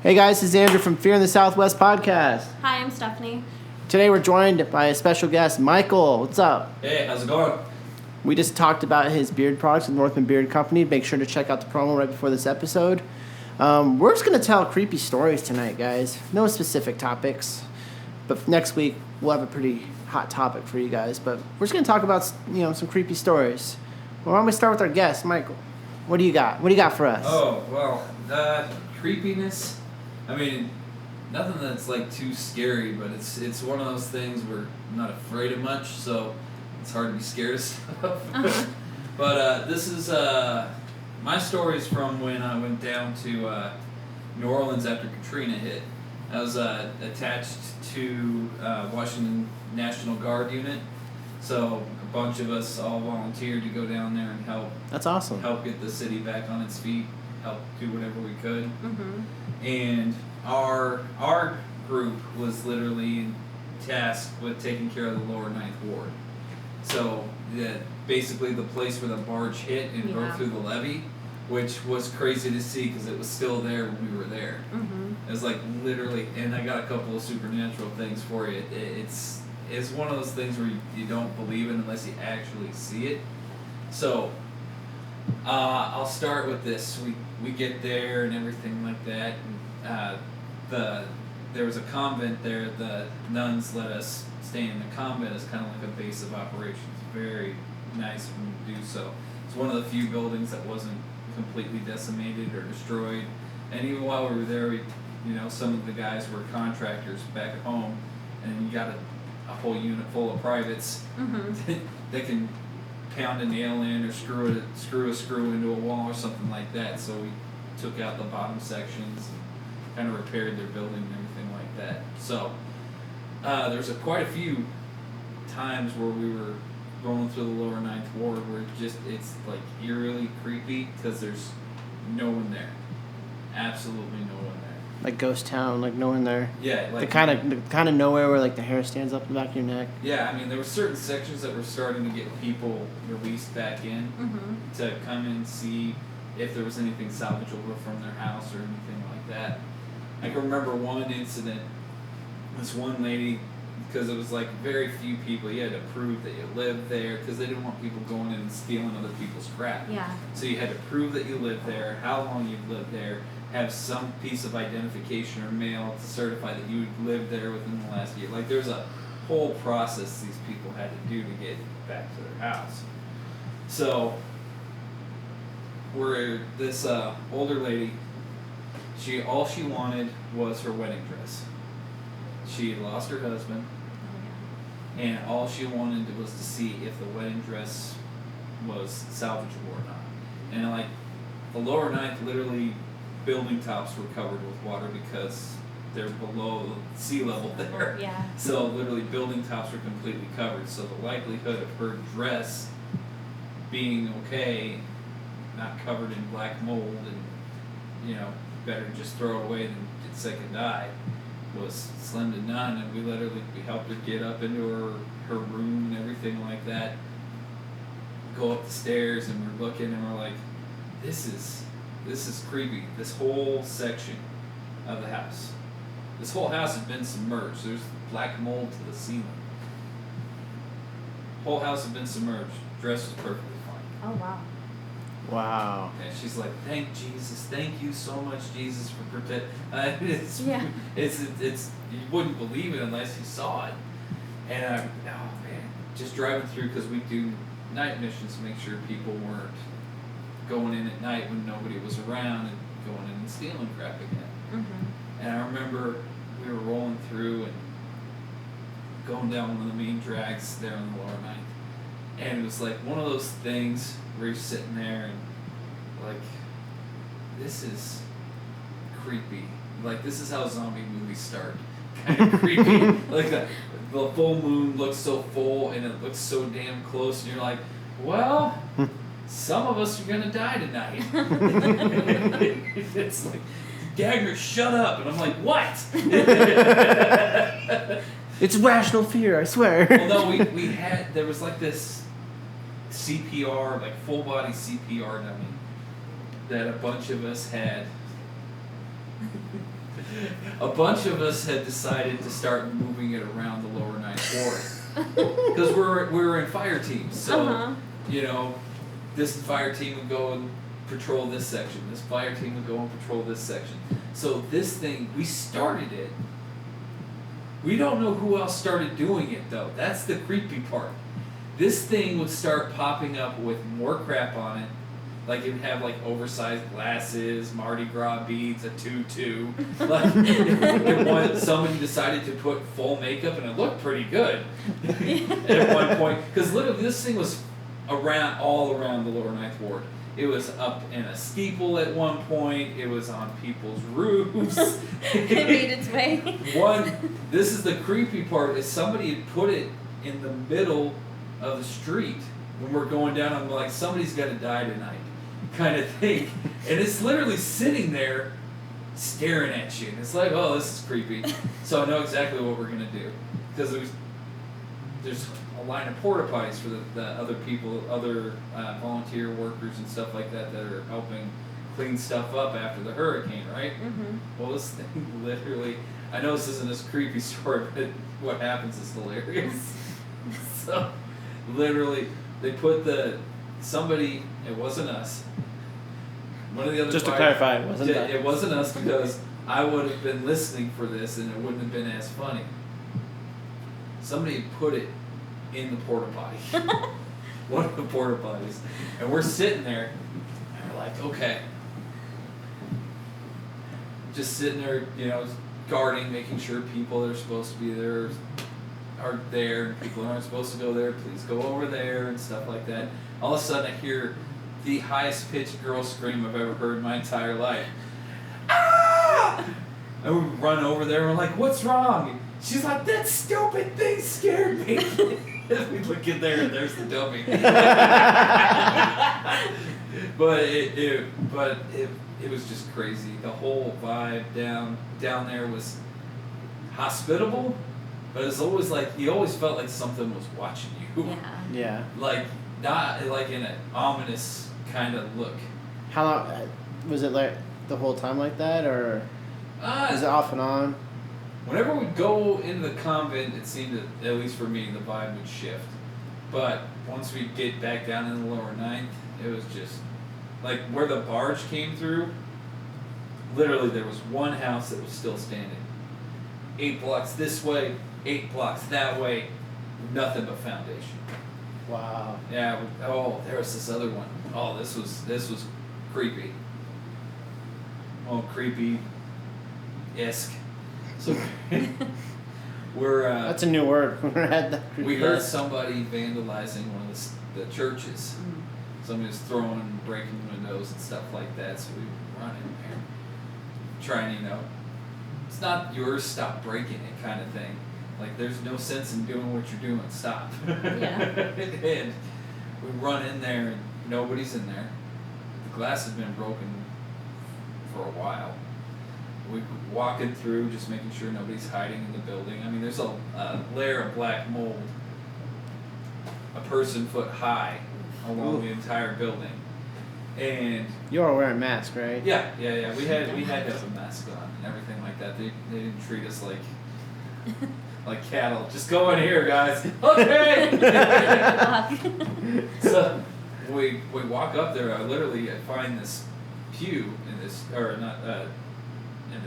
Hey guys, this is Andrew from Fear in the Southwest podcast. Hi, I'm Stephanie. Today we're joined by a special guest, Michael. What's up? Hey, how's it going? We just talked about his beard products with Northmen Beard Company. Make sure to check out the promo right before this episode. We're just going to tell creepy stories tonight, guys. No specific topics. But next week, we'll have a pretty hot topic for you guys. But we're just going to talk about, some creepy stories. Well, why don't we start with our guest, Michael? What do you got? What do you got for us? Oh, well, creepiness. I mean, nothing that's like too scary, but it's one of those things where I'm not afraid of much, so it's hard to be scared of stuff. Uh-huh. But this is my story's from when I went down to New Orleans after Katrina hit. I was attached to Washington National Guard unit, so a bunch of us all volunteered to go down there and help. That's awesome. Help get the city back on its feet. Help do whatever we could. Mm-hmm. And our group was literally tasked with taking care of the lower Ninth Ward. So basically the place where the barge hit and broke through the levee, which was crazy to see because it was still there when we were there. Mm-hmm. It was like literally, and I got a couple of supernatural things for you. It's one of those things where you don't believe it unless you actually see it. So I'll start with this. We get there and everything like that. And, there was a convent there. The nuns let us stay in the convent as kind of like a base of operations. Very nice of them to do so. It's one of the few buildings that wasn't completely decimated or destroyed. And even while we were there, some of the guys were contractors back at home, and you got a whole unit full of privates that can pound a nail in or screw a screw into a wall or something like that. So we took out the bottom sections and kind of repaired their building and everything like that. So there's quite a few times where we were rolling through the lower Ninth Ward where it's like eerily creepy because there's no one there. Absolutely no one there. Like ghost town, like no one there. Yeah, like the kind of nowhere where like the hair stands up the back of your neck. Yeah, I mean there were certain sections that were starting to get people released back in to come and see if there was anything salvageable from their house or anything like that. I can remember one incident. This one lady, because it was like very few people, you had to prove that you lived there because they didn't want people going in and stealing other people's crap. Yeah. So you had to prove that you lived there, how long you've lived there, have some piece of identification or mail to certify that you lived there within the last year. Like there's a whole process these people had to do to get back to their house. So where this older lady, all she wanted was her wedding dress. She had lost her husband, and all she wanted was to see if the wedding dress was salvageable or not. And like the lower ninth, literally building tops were covered with water because they're below sea level there. Yeah. So literally building tops were completely covered. So the likelihood of her dress being okay, not covered in black mold and, better just throw it away than get sick and die, was slim to none. And we helped her get up into her room and everything like that, go up the stairs, and we're looking and we're like, this is creepy. This whole section of the house. This whole house had been submerged. There's black mold to the ceiling. Whole house had been submerged. Dress was perfectly fine. Oh, wow. Wow. And she's like, thank Jesus. Thank you so much, Jesus, for protecting. It's you wouldn't believe it unless you saw it. And just driving through, because we do night missions to make sure people weren't going in at night when nobody was around and going in and stealing crap again. Mm-hmm. And I remember we were rolling through and going down one of the main drags there on the lower ninth. And it was like one of those things where you're sitting there and like, this is creepy. Like, this is how zombie movies start. Kind of creepy. Like the full moon looks so full and it looks so damn close, and you're like, well, some of us are gonna die tonight. It's like, Gagner, shut up. And I'm like, what? It's rational fear, I swear. Well, no, there was like this CPR, like full body CPR dummy that a bunch of us had a bunch of us had decided to start moving it around the lower ninth ward because we were in fire teams. So this fire team would go and patrol this section. This fire team would go and patrol this section. So this thing, we started it. We don't know who else started doing it though. That's the creepy part. This thing would start popping up with more crap on it. Like it would have like oversized glasses, Mardi Gras beads, a tutu. Like somebody decided to put full makeup and it looked pretty good at one point. Because literally this thing was all around the lower ninth ward. It was up in a steeple at one point. It was on people's roofs. It made its way. This is the creepy part, is somebody had put it in the middle of the street when we're going down. I'm like, somebody's got to die tonight kind of thing. And it's literally sitting there staring at you. And it's like, oh, this is creepy. So I know exactly what we're going to do. Because there's a line of porta potties for the other people, other volunteer workers and stuff like that are helping clean stuff up after the hurricane, right? Mm-hmm. Well, this thing literally, I know this isn't this creepy story, but what happens is hilarious. So, literally, they put somebody, it wasn't us. One of the other Just to clarify, it wasn't that. It wasn't us because I would have been listening for this and it wouldn't have been as funny. Somebody put it in the porta potty. One of the porta potties. And we're sitting there and we're like, okay. Just sitting there, guarding, making sure people that are supposed to be there are there, and people that aren't supposed to go there, please go over there, and stuff like that. All of a sudden I hear the highest pitched girl scream I've ever heard in my entire life. Ah! And we run over there and we're like, what's wrong? She's like, that stupid thing scared me. We look in there and there's the dummy. But it was just crazy. The whole vibe down there was hospitable, but it's always like you always felt like something was watching you. Yeah. Like not like in an ominous kind of look. How long was it, like the whole time like that, or is it off and on? Whenever we'd go into the convent, it seemed that, at least for me, the vibe would shift. But once we'd get back down in the lower ninth, it was just like where the barge came through. Literally, there was one house that was still standing. 8 blocks this way, 8 blocks that way, nothing but foundation. Wow. Yeah. There was this other one. Oh, this was creepy. Oh, creepy-esque. So we're. That's a new word. We heard somebody vandalizing one of the churches. Somebody was throwing and breaking windows and stuff like that. So we run in there, trying, it's not yours. Stop breaking it, kind of thing. Like there's no sense in doing what you're doing. Stop. Yeah. And we run in there and nobody's in there. The glass has been broken for a while. We walking through, just making sure nobody's hiding in the building. I mean, there's a layer of black mold, a person foot high, along the entire building. And you are wearing masks, right? Yeah. We had to have a mask on and everything like that. They didn't treat us like cattle. Just go in here, guys. Okay. So we walk up there. I find this pew in this, or not. In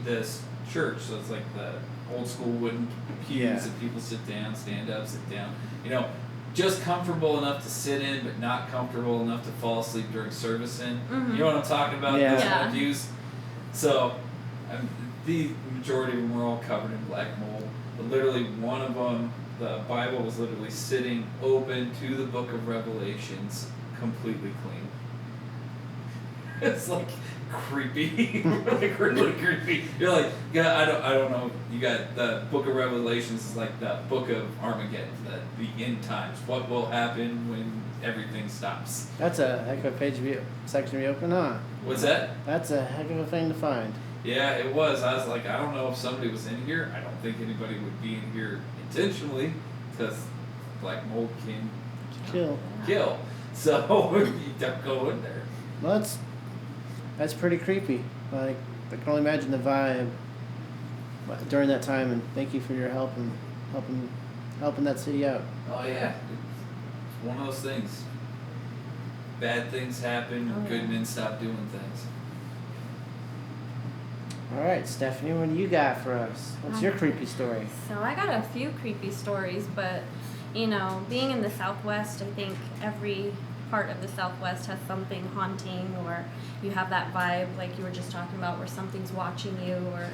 this church, so it's like the old school wooden pews that people sit down, stand up, sit down. Just comfortable enough to sit in, but not comfortable enough to fall asleep during service in. Mm-hmm. You know what I'm talking about? Yeah. Those kind of pews. So, the majority of them were all covered in black mold. But literally, one of them, the Bible was literally sitting open to the Book of Revelations, completely clean. It's like creepy, like really creepy. You're like, yeah, I don't know. You got the Book of Revelations is like the Book of Armageddon, the end times. What will happen when everything stops? That's a heck of a section to be open, huh? What's that? That's a heck of a thing to find. Yeah, it was. I was like, I don't know if somebody was in here. I don't think anybody would be in here intentionally, because black mold can kill. So you don't go in there. Well, that's pretty creepy. Like, I can only imagine the vibe during that time, and thank you for your help and helping that city out. Oh yeah, it's one of those things. Bad things happen. Oh, yeah. Good men stop doing things. All right, Stephanie, what do you got for us? What's your creepy story? So I got a few creepy stories, but being in the Southwest, I think every part of the Southwest has something haunting, or you have that vibe like you were just talking about where something's watching you, or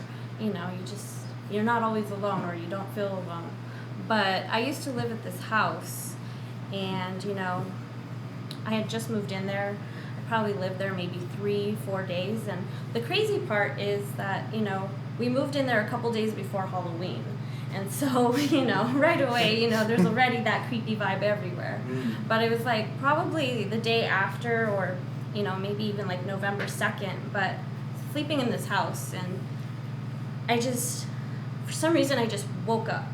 you're not always alone, or you don't feel alone. But I used to live at this house, and I had just moved in there. I probably lived there maybe 3-4 days, and the crazy part is that we moved in there a couple days before Halloween. And so, right away, there's already that creepy vibe everywhere. But it was like probably the day after, or, maybe even like November 2nd, but sleeping in this house, and for some reason, I just woke up.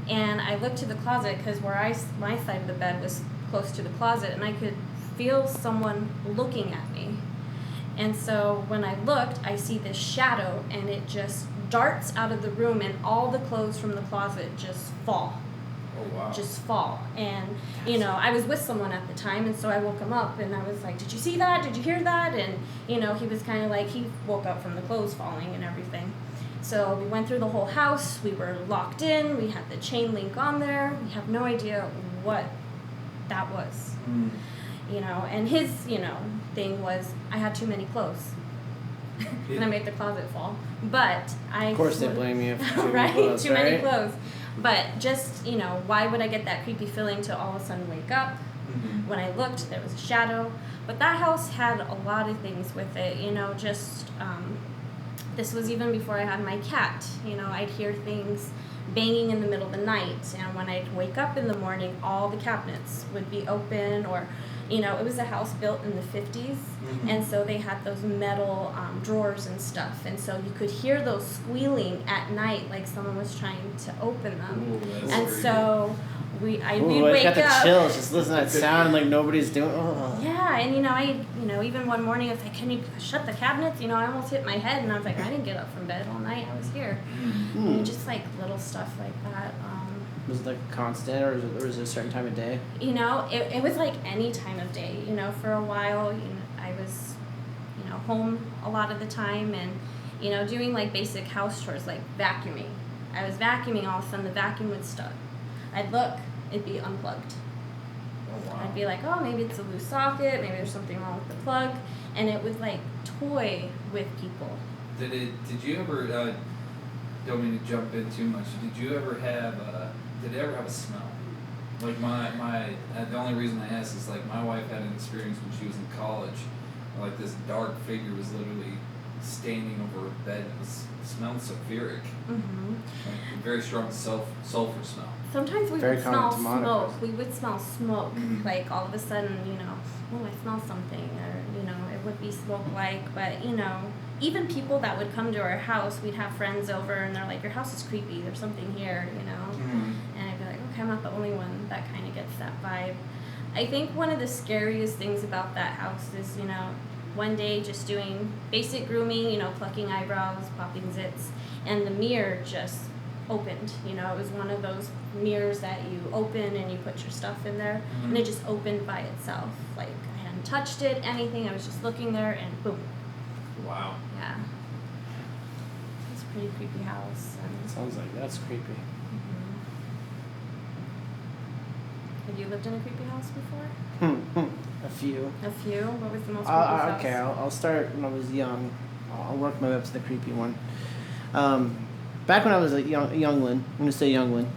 And I looked to the closet, because my side of the bed was close to the closet, and I could feel someone looking at me. And so when I looked, I see this shadow, and it just darts out of the room, and all the clothes from the closet just fall. Oh wow. Just fall. And I was with someone at the time, and so I woke him up, and I was like, did you see that? Did you hear that? And he was kind of like, he woke up from the clothes falling and everything. So we went through the whole house. We were locked in. We had the chain link on there. We have no idea what that was. And his thing was, I had too many clothes. And I made the closet fall. But Of course they blame you for too many clothes, too many clothes. But just, why would I get that creepy feeling to all of a sudden wake up? When I looked, there was a shadow. But that house had a lot of things with it, this was even before I had my cat. I'd hear things banging in the middle of the night, and when I'd wake up in the morning, all the cabinets would be open, or it was a house built in the 50s, and so they had those metal drawers and stuff, and so you could hear those squealing at night like someone was trying to open them. Ooh, and creepy. So we'd I wake got the up. chills just listening to that sound, and like nobody's doing. Oh. Yeah, and I even one morning I was like, can you shut the cabinets? I almost hit my head, and I was like, I didn't get up from bed all night. I was here. Just like little stuff like that. Was it like constant, or was it a certain time of day? It was like any time of day. For a while, I was, home a lot of the time, and doing like basic house chores like vacuuming. I was vacuuming, all of a sudden the vacuum would start. I'd look, it'd be unplugged. Oh wow. I'd be like, oh, maybe it's a loose socket, maybe there's something wrong with the plug, and it would like toy with people. Did you ever? Don't mean to jump in too much. Did you ever have? Did it ever have a smell? Like the only reason I ask is like my wife had an experience when she was in college. Like this dark figure was literally standing over her bed. It smelled sulfuric. Like a very strong sulfur smell. Sometimes we Very would common smell to monitors. smoke. We would smell smoke. Like all of a sudden, oh, I smell something, or it would be smoke-like. But even people that would come to our house, we'd have friends over, and they're like, your house is creepy. There's something here, And I'd be like, okay, I'm not the only one that kind of gets that vibe. I think one of the scariest things about that house is, one day just doing basic grooming, plucking eyebrows, popping zits, and the mirror just opened. It was one of those mirrors that you open and you put your stuff in there, and it just opened by itself. Like I hadn't touched it, anything. I was just looking there, and boom. Wow. Yeah. It's a pretty creepy house. Sounds like that's creepy. Have you lived in a creepy house before? A few. A few? What was the most creepy house? Okay, I'll start when I was young. I'll work my way up to the creepy one. Back when I was a youngling, I'm going to say youngling,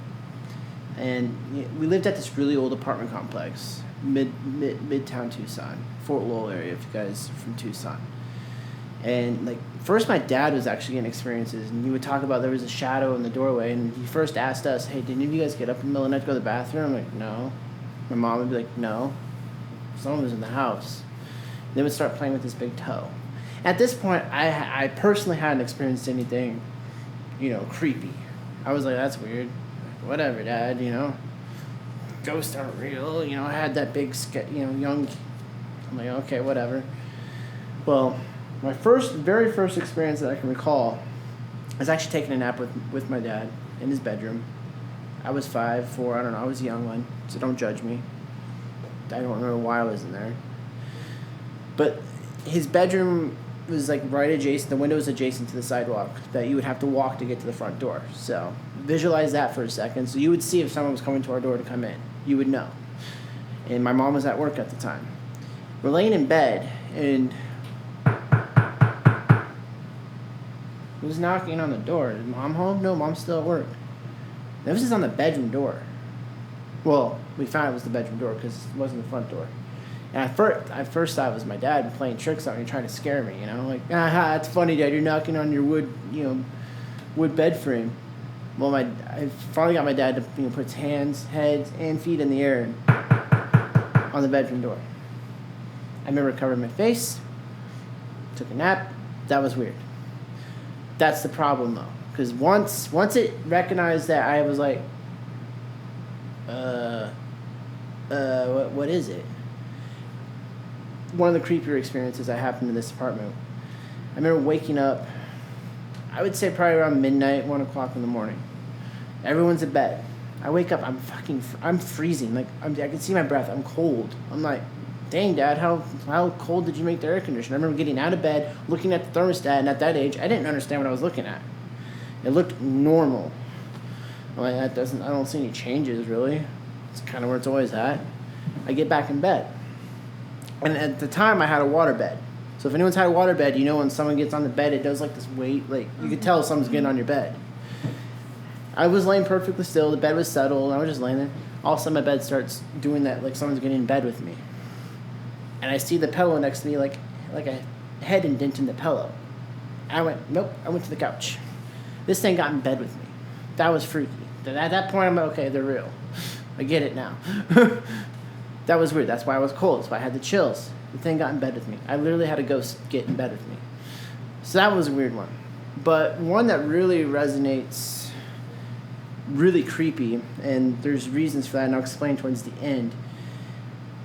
and we lived at this really old apartment complex, Midtown Tucson, Fort Lowell area, if you guys are from Tucson. And like first my dad was actually getting experiences, and he would talk about there was a shadow in the doorway, and he first asked us, hey, did any of you guys get up in the middle of the night to go to the bathroom? I'm like, no. My mom would be like, no. Someone was in the house. They would start playing with this big toe. At this point, I personally hadn't experienced anything, creepy. I was like, that's weird. Whatever, Dad, Ghosts aren't real. I had that big, young. I'm like, okay, whatever. Well, My very first experience that I can recall, I was actually taking a nap with my dad in his bedroom. I was 5, 4, I don't know. I was a young one, so don't judge me. I don't remember why I was in there. But his bedroom was like right adjacent, the window was adjacent to the sidewalk that you would have to walk to get to the front door. So visualize that for a second. So you would see if someone was coming to our door to come in. You would know. And my mom was at work at the time. We're laying in bed, and who's knocking on the door? Is Mom home? No, Mom's still at work. This is on the bedroom door. Well, we found it was the bedroom door because it wasn't the front door. And I first thought it was my dad playing tricks on me, trying to scare me. You know, like, aha, it's funny, Dad. You're knocking on your wood bed frame. Well, I finally got my dad to put his hands, heads, and feet in the air on the bedroom door. I remember covering my face, took a nap. That was weird. That's the problem, though, because once it recognized that, I was like, what is it? One of the creepier experiences that happened in this apartment. I remember waking up, I would say probably around midnight, 1 o'clock in the morning. Everyone's in bed. I wake up, I'm freezing. Like, I can see my breath. I'm cold. I'm like, dang, Dad, how cold did you make the air conditioner? I remember getting out of bed, looking at the thermostat, and at that age, I didn't understand what I was looking at. It looked normal. I'm like, I don't see any changes, really. It's kind of where it's always at. I get back in bed. And at the time, I had a water bed. So if anyone's had a water bed, you know when someone gets on the bed, it does like this weight. Like, you could tell if someone's getting on your bed. I was laying perfectly still. The bed was settled. I was just laying there. All of a sudden, my bed starts doing that, like someone's getting in bed with me. And I see the pillow next to me, like a head indent in the pillow. I went, nope. I went to the couch. This thing got in bed with me. That was freaky. At that point, I'm like, okay, they're real. I get it now. That was weird. That's why I was cold. That's why I had the chills. The thing got in bed with me. I literally had a ghost get in bed with me. So that was a weird one. But one that really resonates, really creepy, and there's reasons for that, and I'll explain towards the end.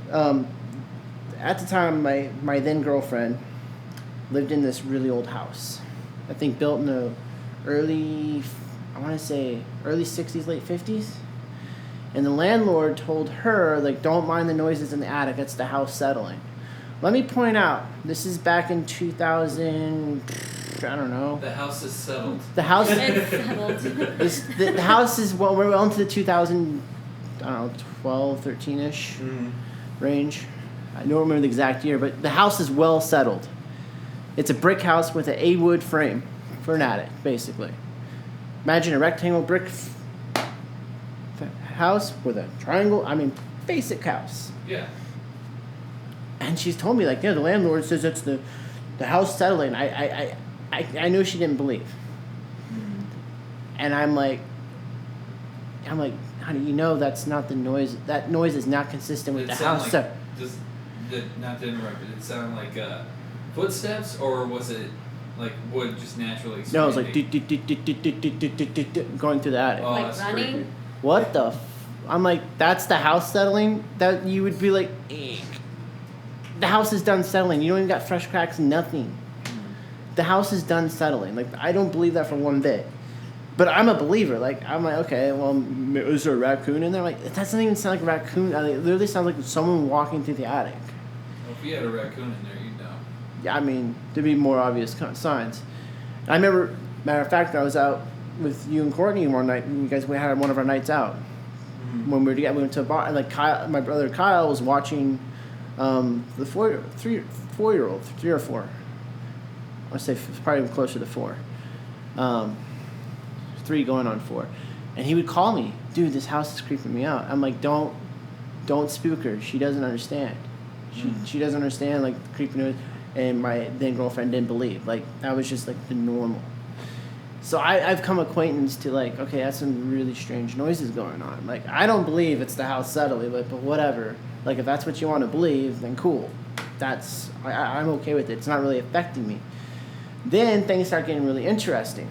At the time, my then girlfriend lived in this really old house. I think built in the early 60s, late 50s. And the landlord told her, like, don't mind the noises in the attic. It's the house settling. Let me point out, this is back in 2000, I don't know. The house is settled. The house... It's settled. the house is, well, we're well into the 2000, I don't know, 12, 13-ish range. I don't remember the exact year, but the house is well settled. It's a brick house with an A-wood frame for an attic, basically. Imagine a rectangle brick house with a triangle. I mean, basic house. Yeah. And she's told me, like, yeah, the landlord says it's the house settling. I knew she didn't believe. And I'm like, honey, you know that's not the noise. That noise is not consistent with the house. Like, not to interrupt, did it sound like footsteps, or was it like wood just naturally expanding? No, it was like going through the attic. Oh, Like that's running? creepy. What the I'm like, that's the house settling? That you would be like, eek. The house is done settling. You don't even got fresh cracks, nothing. The house is done settling. Like, I don't believe that for one bit. But I'm a believer. Like, I'm like, okay, well, is there a raccoon in there? Like, that doesn't even sound like a raccoon. It literally sounds like someone walking through the attic. Well, if you had a raccoon in there, you'd know. Yeah, I mean, there'd be more obvious signs. I remember, matter of fact, I was out with you and Courtney one night. We had one of our nights out. When we were together, we went to a bar. Like, my brother Kyle was watching the 4-year-old, 3 or 4. I say it's probably closer to 4. 3 going on 4. And he would call me, dude, this house is creeping me out. I'm like, don't spook her. She doesn't understand. She doesn't understand, like, the creeping noise. And my then girlfriend didn't believe. Like, that was just, like, the normal. So I've come acquaintance to, like, okay, that's some really strange noises going on. Like, I don't believe it's the house settling, but whatever. Like, if that's what you want to believe, then cool. I'm okay with it. It's not really affecting me. Then things start getting really interesting.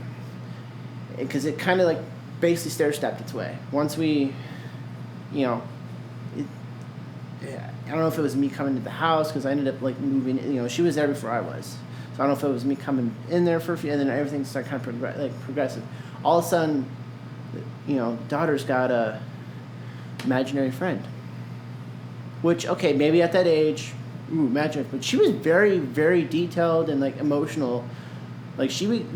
Because it kind of, like, basically stair-stepped its way. Once we, I don't know if it was me coming to the house, because I ended up, like, moving. She was there before I was. So I don't know if it was me coming in there for a few, and then everything started kind of progressive. All of a sudden, daughter's got a imaginary friend. Which, okay, maybe at that age, imagine, but she was very, very detailed and like emotional. Like she would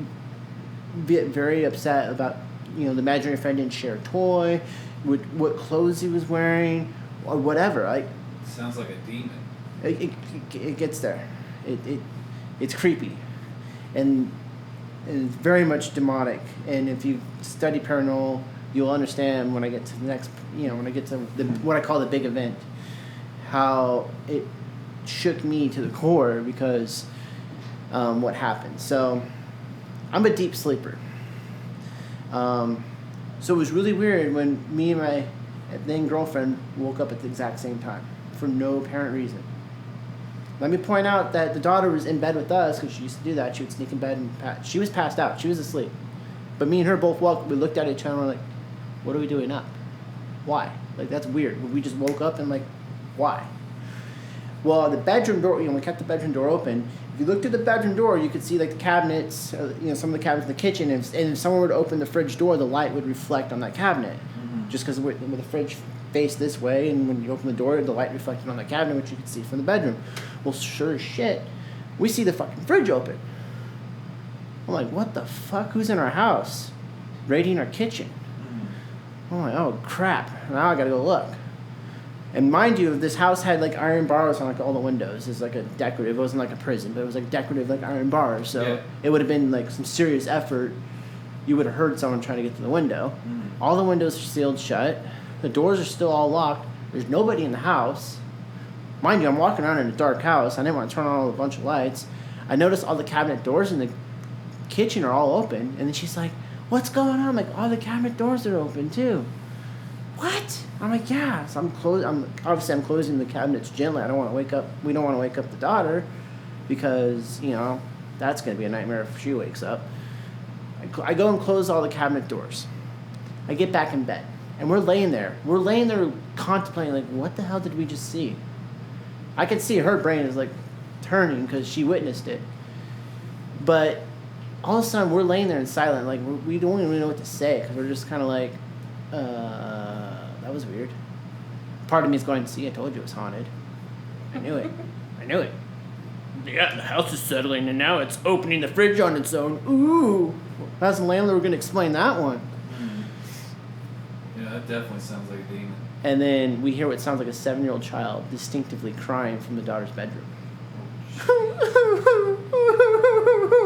get very upset about, the imaginary friend didn't share a toy, what clothes he was wearing, or whatever. Like, sounds like a demon. It gets there. It's creepy, and it's very much demonic. And if you study paranormal, you'll understand when I get to the next, when I get to what I call the big event, how it shook me to the core because what happened. So I'm a deep sleeper. So it was really weird when me and my then girlfriend woke up at the exact same time for no apparent reason. Let me point out that the daughter was in bed with us because she used to do that. She would sneak in bed and she was passed out. She was asleep. But me and her both woke. We looked at each other and we're like, what are we doing up? Why? Like, that's weird. We just woke up and like, why? Well, the bedroom door, we kept the bedroom door open. If you looked at the bedroom door, you could see like the cabinets, some of the cabinets in the kitchen. And if someone were to open the fridge door, the light would reflect on that cabinet. Mm-hmm. Just because with the fridge faced this way, and when you open the door, the light reflected on the cabinet, which you could see from the bedroom. Well, sure as shit, we see the fucking fridge open. I'm like, what the fuck? Who's in our house? Raiding our kitchen. Mm-hmm. I'm like, oh crap! Now I gotta go look. And mind you, this house had like iron bars on like all the windows. It's like a decorative. It wasn't like a prison, but it was like decorative like iron bars. So It would have been like some serious effort. You would have heard someone trying to get to the window. Mm-hmm. All the windows are sealed shut. The doors are still all locked. There's nobody in the house. Mind you, I'm walking around in a dark house. I didn't want to turn on a bunch of lights. I noticed all the cabinet doors in the kitchen are all open. And then she's like, what's going on? I'm like, all the cabinet doors are open too. What? I'm like, yeah. So I'm closing the cabinets gently. I don't want to wake up. We don't want to wake up the daughter because, that's going to be a nightmare if she wakes up. I go and close all the cabinet doors. I get back in bed. And we're laying there. We're laying there contemplating, like, what the hell did we just see? I can see her brain is, like, turning because she witnessed it. But all of a sudden, we're laying there in silence. Like, we don't even know what to say because we're just kind of like, that was weird. Part of me is going, see, I told you it was haunted. I knew it. Yeah, the house is settling, and now it's opening the fridge on its own. Ooh. How's the landlord going to explain that one? Yeah, that definitely sounds like a demon. And then we hear what sounds like a 7-year-old child distinctively crying from the daughter's bedroom.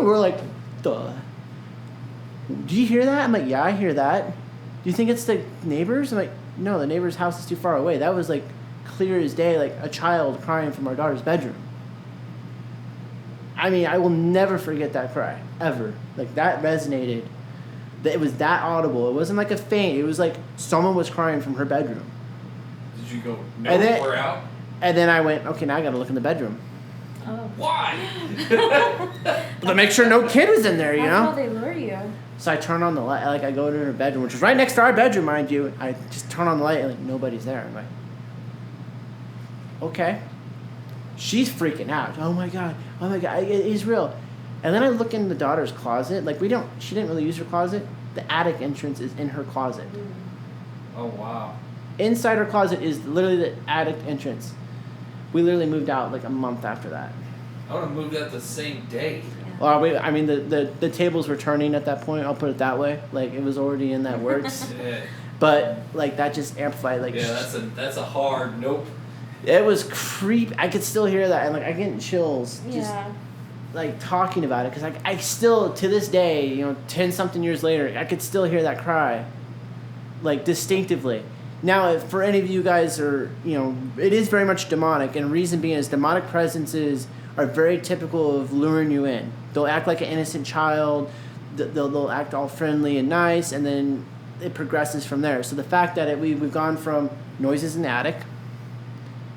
We're like, duh. Do you hear that? I'm like, yeah, I hear that. Do you think it's the neighbors? I'm like, no, the neighbor's house is too far away. That was like clear as day, like a child crying from our daughter's bedroom. I mean, I will never forget that cry, ever. Like, that resonated. It was that audible. It wasn't like a faint. It was like someone was crying from her bedroom. Did you go, no, we're out? And then I went, okay, now I got to look in the bedroom. Oh. Why? To make sure no kid was in there, That's how they lure you. So I turn on the light. Like, I go to her bedroom, which is right next to our bedroom, mind you. I just turn on the light, and like, nobody's there. I'm like, okay. She's freaking out. Oh my god, it is real. And then I look in the daughter's closet. Like, she didn't really use her closet. The attic entrance is in her closet. Oh, wow. Inside her closet is literally the attic entrance. We literally moved out like a month after that. I would have moved out the same day. Well, the tables were turning at that point. I'll put it that way. Like, it was already in that works. Yeah. But like, that just amplified. Like, yeah, that's a hard nope. It was creepy. I could still hear that, and like, I get chills just like talking about it, because I still, to this day, 10-something years later, I could still hear that cry, like, distinctively. Now, if for any of you guys are, it is very much demonic, and reason being is demonic presences are very typical of luring you in. They'll act like an innocent child. They'll act all friendly and nice, and then it progresses from there. So the fact that we've gone from noises in the attic,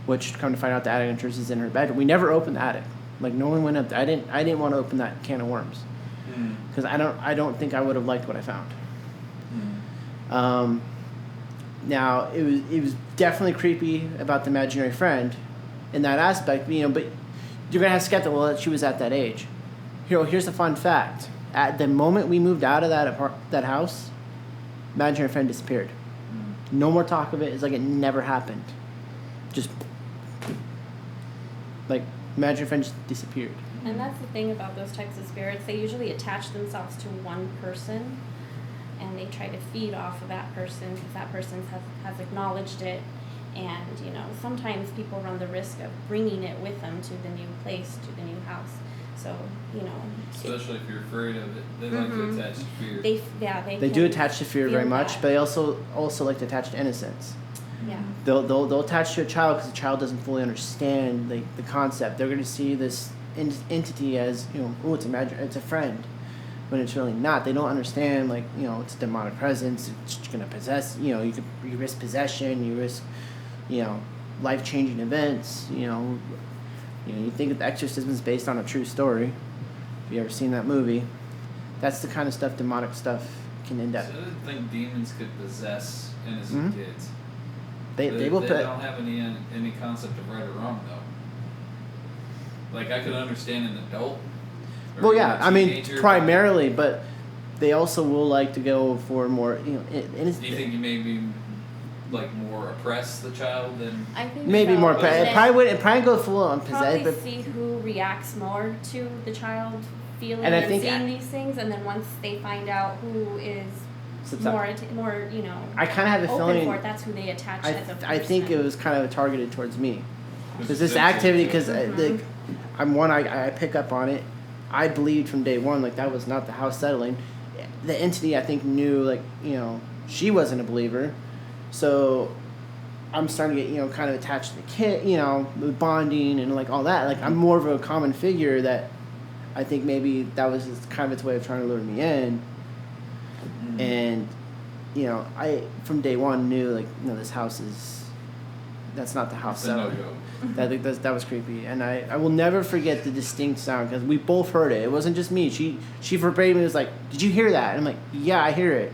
which, come to find out, the attic entrance is in her bedroom. We never opened the attic. Like, no one went up there. I didn't want to open that can of worms, because I don't think I would have liked what I found. Now, it was definitely creepy about the imaginary friend in that aspect, but you're gonna have skeptical that she was at that age. Here's a fun fact. At the moment we moved out of that house, imaginary friend disappeared. No more talk of it. It's like it never happened. Just like imaginary friend just disappeared. And that's the thing about those types of spirits. They usually attach themselves to one person, and they try to feed off of that person because that person has acknowledged it. And, you know, sometimes people run the risk of bringing it with them to the new place, to the new house. So, you know. Especially if you're afraid of it. They like to attach to fear. They do attach to fear very much, that. but they also like to attach to innocence. Yeah. They'll attach to a child because the child doesn't fully understand the concept. They're going to see this entity as, you know, oh, it's a friend, when it's really not. They don't understand, like, you know, it's a demonic presence. It's going to possess. You know, you risk possession. You risk, you know, life-changing events. You think that The Exorcism is based on a true story. If you ever seen that movie, that's the kind of stuff, demonic stuff, can end up. So I didn't think demons could possess innocent kids. They will. They don't have any concept of right or wrong, though. Like, I could understand an adult. Well, yeah, I mean, teenager, primarily, but they also will like to go for more, you know. Do you think you may be, like, more oppress the child than? I think maybe so. more. And It probably go full on probably possess. see who reacts more to the child feeling And I and think seeing these things, and then once they find out who is more, you know, I kind of have a open feeling. for it, that's who they attach as a person. I think it was kind of targeted towards me, because this activity, because I pick up on it. I believed from day one, like, that was not the house settling. The entity, I think, knew, like, you know, she wasn't a believer, so I'm starting to get, you know, kind of attached to the kid, you know, with bonding and, like, all that. Like, I'm more of a common figure that I think maybe that was just kind of its way of trying to lure me in. And, you know, I, from day one, knew, like, you know, this house that's not the house settling. That was creepy. And I will never forget the distinct sound, because we both heard it. It wasn't just me. She verbatim was like, "Did you hear that?" And I'm like, "Yeah, I hear it."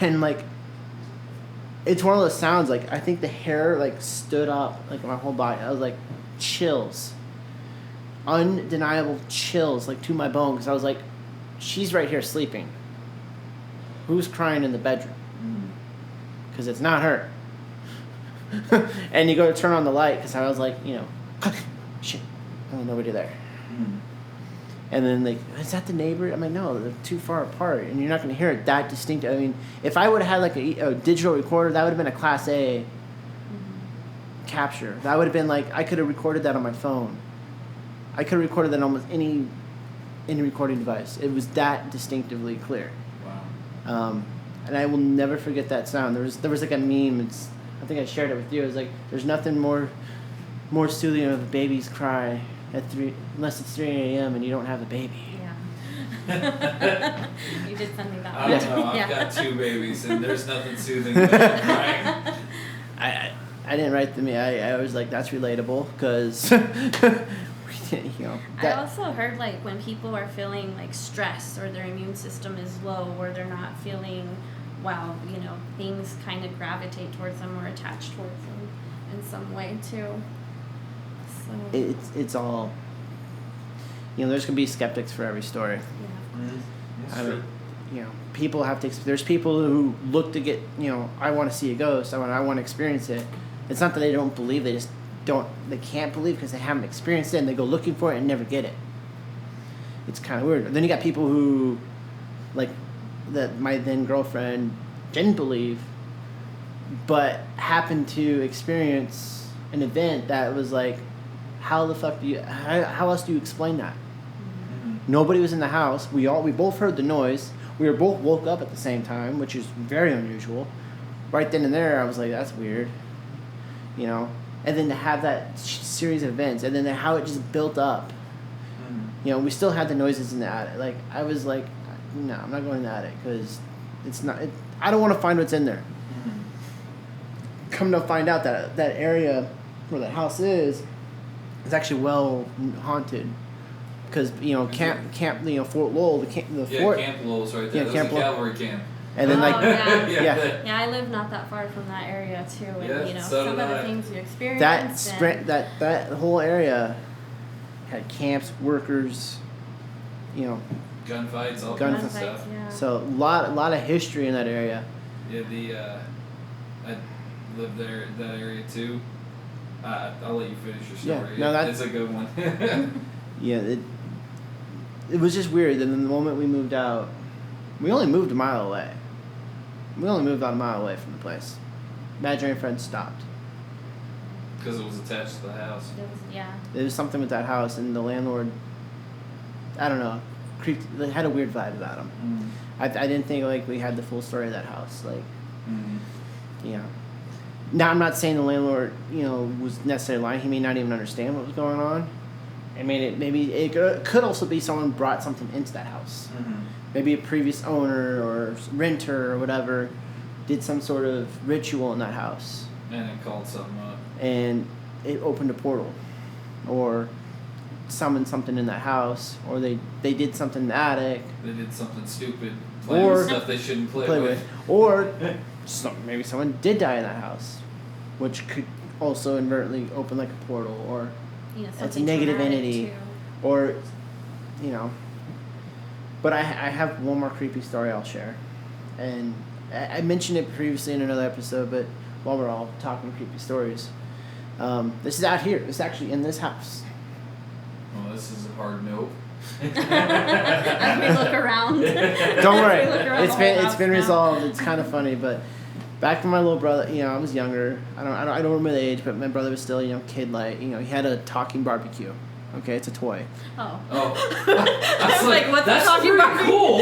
And, like, it's one of those sounds, like, I think the hair, like, stood up, like, my whole body. I was like, chills. Undeniable chills, like, to my bone, because I was like, she's right here sleeping. Who's crying in the bedroom? Because it's not her. And you go to turn on the light, because I was like, you know, shit, oh, nobody there. And then, like, is that the neighbor? I'm like, no, they're too far apart, and you're not going to hear it that distinct. I mean, if I would have had, like, a digital recorder, that would have been a Class A capture. That would have been, like, I could have recorded that on my phone. I could have recorded that on almost any recording device. It was that distinctively clear. Wow. And I will never forget that sound. There was like a meme. I think I shared it with you. It was like, there's nothing more soothing of a baby's cry unless it's 3 a.m. and you don't have a baby. Yeah. You did send me that I one. don't know. I've got 2 babies, and there's nothing soothing about crying. I didn't write them. I was like, that's relatable, because you know. I also heard, like, when people are feeling, like, stress, or their immune system is low, or they're not feeling well, you know, things kind of gravitate towards them or attach towards them in some way too. So it's all, you know, there's gonna be skeptics for every story. Yeah. I mean, you know, people have to. There's people who look to get, you know, I want to see a ghost. I want to experience it. It's not that they don't believe. They just they can't believe because they haven't experienced it, and they go looking for it and never get it. It's kind of weird. Then you got people who, like, that my then girlfriend didn't believe, but happened to experience an event that was like, how the fuck how else do you explain that? Nobody was in the house. We both heard the noise. We were both woke up at the same time, which is very unusual. Right then and there, I was like, that's weird, you know. And then to have that series of events, and then how it just built up. You know, we still had the noises in the attic. Like, I was like, no, I'm not going in the attic, because it's not. I don't want to find what's in there. Come to find out that area where the house is actually well haunted, because, you know, camp, you know, Fort Lowell, the fort. Yeah, Camp Lowell's right there. Yeah, That Camp was a Lowell. cavalry camp. And then, like, yeah, I live not that far from that area too, and Yeah, you know, so some did of the I. things you experience. that whole area had camps, workers, gunfights, all Gun- kinds of stuff. Yeah. So a lot of history in that area. Yeah, I lived there, that area too. I'll let you finish your story. Yeah, no, it's a good one. Yeah, it was just weird. And then the moment we moved out, we only moved a mile away. We only moved about a mile away from the place. Imaginary friends stopped. Because it was attached to the house. Yeah. There was something with that house, and the landlord, I don't know, they had a weird vibe about him. I didn't think like we had the full story of that house. Like, Now I'm not saying the landlord, was necessarily lying. He may not even understand what was going on. I mean, maybe it could also be someone brought something into that house. Maybe a previous owner or renter or whatever did some sort of ritual in that house. And it called something up. And it opened a portal. Or summoned something in that house. Or they did something in the attic. They did something stupid. Playing with stuff they shouldn't play with. Or maybe someone did die in that house. Which could also inadvertently open like a portal. Or it's a negative entity. Too. Or, But I have one more creepy story I'll share. And I mentioned it previously in another episode, but while we're all talking creepy stories, this is out here. This is actually in this house. Well, this is a hard no. As we look around. Don't worry. It's been now. resolved. It's kind of funny, but back when my little brother, I was younger. I don't remember the age, but my brother was still, kid-like. He had a talking barbecue. Okay, it's a toy. Oh. I was like, what's that's a talking pretty barbecue? cool.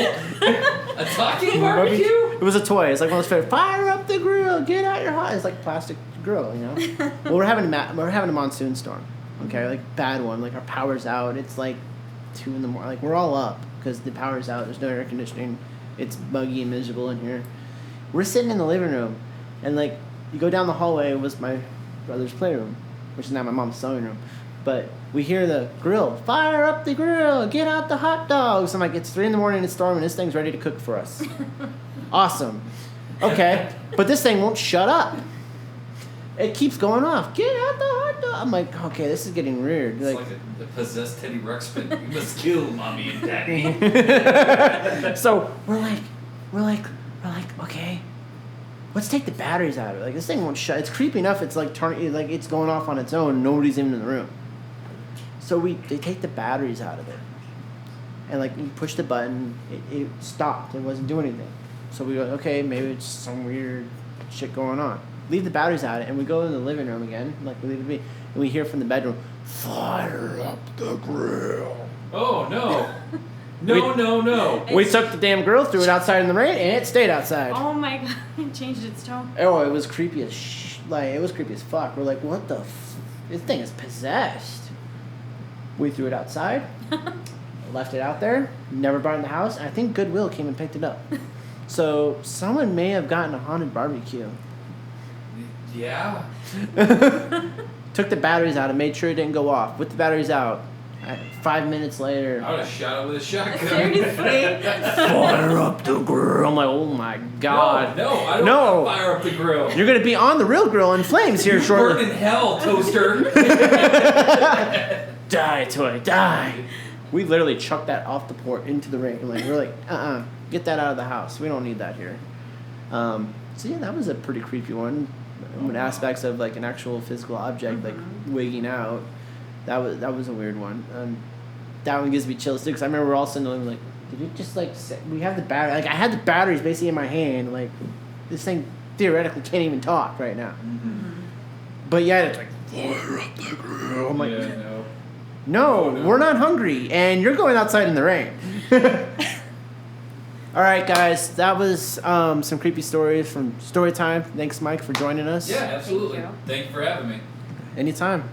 A talking barbecue? It was a toy. It's like one of those favorite. Fire up the grill. Get out your hot. It's like a plastic grill, Well, we're having a monsoon storm. Okay, like bad one. Like our power's out. It's like 2 a.m. Like we're all up because the power's out. There's no air conditioning. It's muggy and miserable in here. We're sitting in the living room, and like you go down the hallway was my brother's playroom, which is now my mom's sewing room. But we hear the grill, fire up the grill, get out the hot dogs. I'm like, it's 3 a.m, it's storming, this thing's ready to cook for us. Awesome. Okay, but this thing won't shut up. It keeps going off. Get out the hot dog. I'm like, okay, this is getting weird. It's like a possessed Teddy Ruxpin. You must kill mommy and daddy. So we're like, okay, let's take the batteries out of it. Like this thing won't shut. It's creepy enough. It's like it's going off on its own. Nobody's even in the room. So they take the batteries out of it, and like you push the button, it stopped. It wasn't doing anything. So we go, okay, maybe it's some weird shit going on. Leave the batteries out, and we go in the living room again, like we leave it be, and we hear from the bedroom, fire up the grill. Oh no. No. We took the damn grill, threw it outside in the rain, and it stayed outside. Oh my god, it changed its tone. Oh, it was creepy as it was creepy as fuck. We're like, what the this thing is possessed. We threw it outside, left it out there, never brought it in the house, and I think Goodwill came and picked it up. So someone may have gotten a haunted barbecue. Yeah. Took the batteries out and made sure it didn't go off. With the batteries out, 5 minutes later, I would have shot it with a shotgun. Seriously? fire up the grill. I'm like, oh my god. No, I don't want to fire up the grill. You're gonna be on the real grill in flames here shortly. Burn in hell, toaster. Die, toy, die. We literally chucked that off the port into the rain. We're like, get that out of the house. We don't need that here. So yeah, that was a pretty creepy one. With aspects of like an actual physical object like wigging out. That was a weird one. That one gives me chills too because I remember we're all sitting there like, did it just like we have the battery? Like I had the batteries basically in my hand. Like this thing theoretically can't even talk right now. But yeah, it's like fire up the grill. I'm like, no, we're not hungry, and you're going outside in the rain. All right, guys, that was some creepy stories from Storytime. Thanks, Mike, for joining us. Yeah, absolutely. Thank you for having me. Anytime.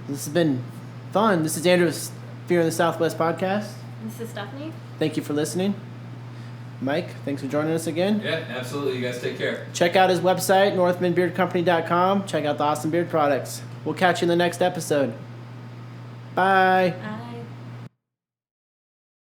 This has been fun. This is Andrew's Fear in the Southwest podcast. This is Stephanie. Thank you for listening. Mike, thanks for joining us again. Yeah, absolutely. You guys take care. Check out his website, NorthmenBeardCompany.com. Check out the awesome beard products. We'll catch you in the next episode. Bye.